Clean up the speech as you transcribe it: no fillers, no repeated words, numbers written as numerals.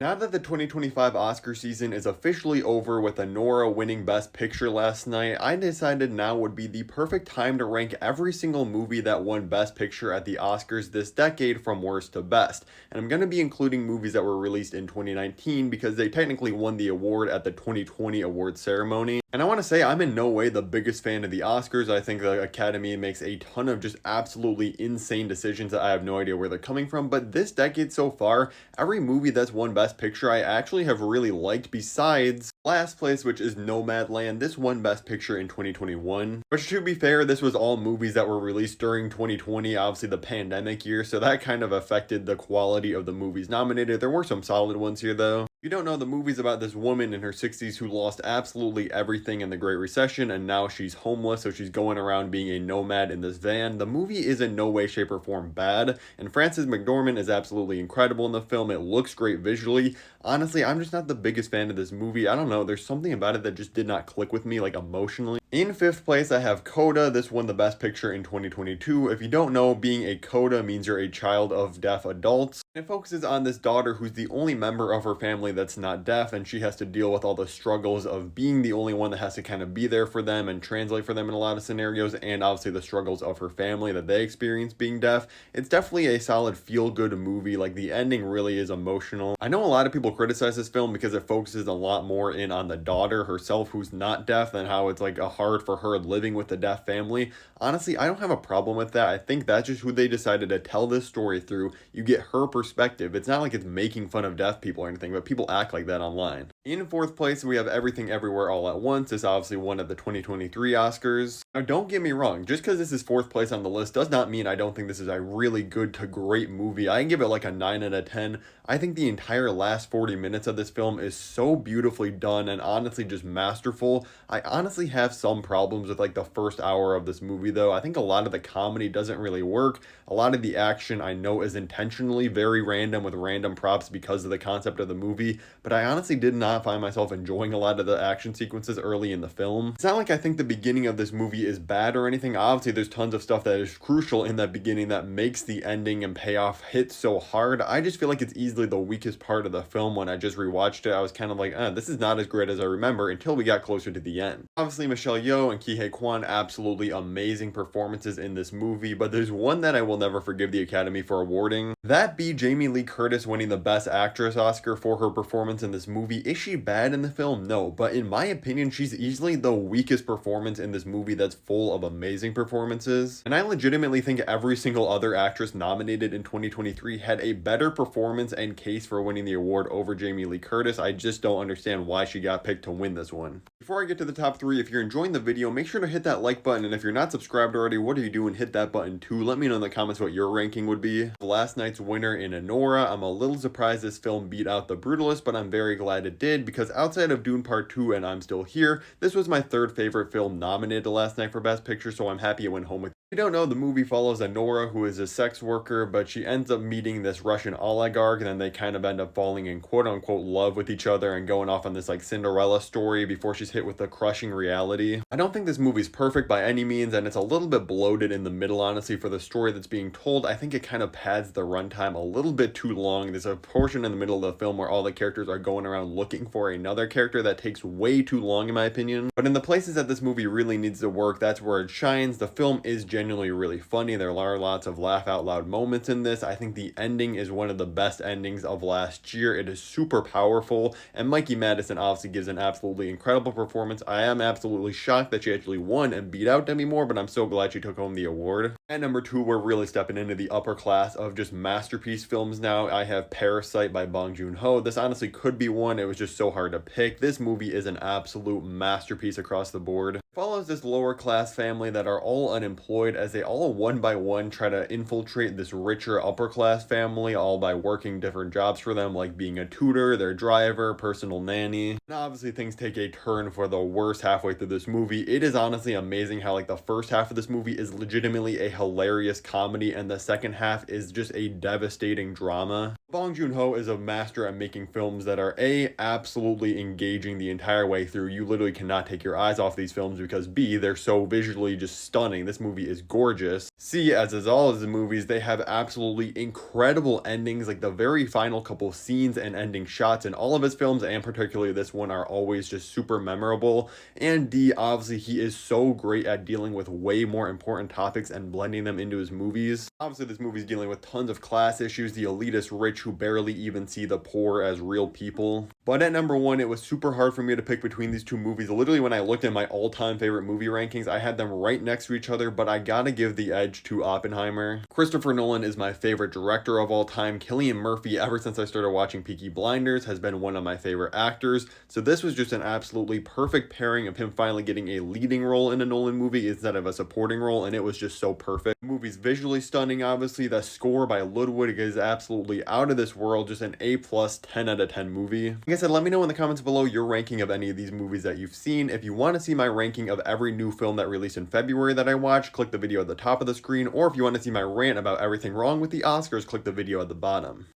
Now that the 2025 Oscar season is officially over with Anora winning Best Picture last night, I decided now would be the perfect time to rank every single movie that won Best Picture at the Oscars this decade from worst to best. And I'm going to be including movies that were released in 2019 because they technically won the award at the 2020 awards ceremony. And I want to say I'm in no way the biggest fan of the Oscars. I think the Academy makes a ton of just absolutely insane decisions that I have no idea where they're coming from. But this decade so far, every movie that's won Best Picture I actually have really liked, besides last place, which is Nomadland. This won Best Picture in 2021. Which, to be fair, this was all movies that were released during 2020, obviously the pandemic year, so that kind of affected the quality of the movies nominated. There were some solid ones here though. If you don't know, the movie's about this woman in her 60s who lost absolutely everything in the Great Recession, and now she's homeless, so she's going around being a nomad in this van. The movie is in no way, shape, or form bad, and Frances McDormand is absolutely incredible in the film. It looks great visually. Honestly, I'm just not the biggest fan of this movie. I don't know, there's something about it that just did not click with me, like emotionally. In fifth place, I have CODA. This won the Best Picture in 2022. If you don't know, being a CODA means you're a child of deaf adults. It focuses on this daughter who's the only member of her family that's not deaf, and she has to deal with all the struggles of being the only one that has to kind of be there for them and translate for them in a lot of scenarios, and obviously the struggles of her family that they experience being deaf. It's definitely a solid feel-good movie. Like, the ending really is emotional. I know a lot of people criticize this film because it focuses a lot more in on the daughter herself who's not deaf, and how it's like hard for her living with the deaf family. Honestly, I don't have a problem with that. I think that's just who they decided to tell this story through. You get her perspective. It's not like it's making fun of deaf people or anything, but people act like that online. In fourth place, we have Everything Everywhere All at Once. This obviously won at the 2023 Oscars. Now, don't get me wrong, just because this is fourth place on the list does not mean I don't think this is a really good to great movie. I can give it like a 9 out of 10. I think the entire last 40 minutes of this film is so beautifully done and honestly just masterful. I honestly have some problems with like the first hour of this movie though. I think a lot of the comedy doesn't really work. A lot of the action I know is intentionally very random with random props because of the concept of the movie, but I honestly did not find myself enjoying a lot of the action sequences early in the film. It's not like I think the beginning of this movie is bad or anything. Obviously there's tons of stuff that is crucial in that beginning that makes the ending and payoff hit so hard. I just feel like it's easily the weakest part of the film. When I just rewatched it, I was kind of like, this is not as great as I remember, until we got closer to the end. Obviously Michelle Yeoh and Ki-hye Kwan, absolutely amazing performances in this movie, but there's one that I will never forgive the Academy for awarding. That be Jamie Lee Curtis winning the Best Actress Oscar for her performance in this movie. Is she bad in the film? No, but in my opinion, she's easily the weakest performance in this movie that's full of amazing performances. And I legitimately think every single other actress nominated in 2023 had a better performance and case for winning the award over Jamie Lee Curtis. I just don't understand why she got picked to win this one. Before I get to the top 3, if you're enjoying the video, make sure to hit that like button, and if you're not subscribed already, what are you doing? Hit that button too. Let me know in the comments what your ranking would be. Last night's winner in Anora. I'm a little surprised this film beat out The Brutalist, but I'm very glad it did, because outside of Dune Part 2 and I'm Still Here, this was my third favorite film nominated last night for Best Picture, so I'm happy it went home with. If you don't know, the movie follows Anora, who is a sex worker, but she ends up meeting this Russian oligarch, and then they kind of end up falling in quote-unquote love with each other and going off on this like Cinderella story before she's hit with the crushing reality. I don't think this movie's perfect by any means, and it's a little bit bloated in the middle, honestly, for the story that's being told. I think it kind of pads the runtime a little bit too long. There's a portion in the middle of the film where all the characters are going around looking for another character that takes way too long, in my opinion. But in the places that this movie really needs to work, that's where it shines. The film is genuinely really funny. There are lots of laugh out loud moments in this. I think the ending is one of the best endings of last year. It is super powerful, and Mikey Madison obviously gives an absolutely incredible performance. I am absolutely shocked that she actually won and beat out Demi Moore, but I'm so glad she took home the award. And number 2, we're really stepping into the upper class of just masterpiece films now. I have Parasite by Bong Joon-ho. This honestly could be one. It was just so hard to pick. This movie is an absolute masterpiece across the board. It follows this lower class family that are all unemployed as they all one by one try to infiltrate this richer upper class family, all by working different jobs for them, like being a tutor, their driver, personal nanny. And obviously things take a turn for the worse halfway through this movie. It is honestly amazing how like the first half of this movie is legitimately a hilarious comedy, and the second half is just a devastating drama. Bong Joon-ho is a master at making films that are absolutely engaging the entire way through. You literally cannot take your eyes off these films because B, they're so visually just stunning. This movie is gorgeous. C, as is all of the movies, they have absolutely incredible endings, like the very final couple scenes and ending shots in all of his films, and particularly this one, are always just super memorable. And D, obviously, he is so great at dealing with way more important topics and blending them into his movies. Obviously, this movie's dealing with tons of class issues, the elitist rich who barely even see the poor as real people. But at number one, it was super hard for me to pick between these two movies. Literally, when I looked at my all-time favorite movie rankings, I had them right next to each other, but I gotta give the edge to Oppenheimer. Christopher Nolan is my favorite director of all time. Cillian Murphy, ever since I started watching Peaky Blinders, has been one of my favorite actors. So this was just an absolutely perfect pairing of him finally getting a leading role in a Nolan movie instead of a supporting role, and it was just so perfect. The movie's visually stunning, obviously. The score by Ludwig is absolutely out of this world. Just an A+, 10 out of 10 movie. Like I said, let me know in the comments below your ranking of any of these movies that you've seen. If you want to see my ranking of every new film that released in February that I watched, click the video at the top of the screen. Or if you want to see my rant about everything wrong with the Oscars, click the video at the bottom.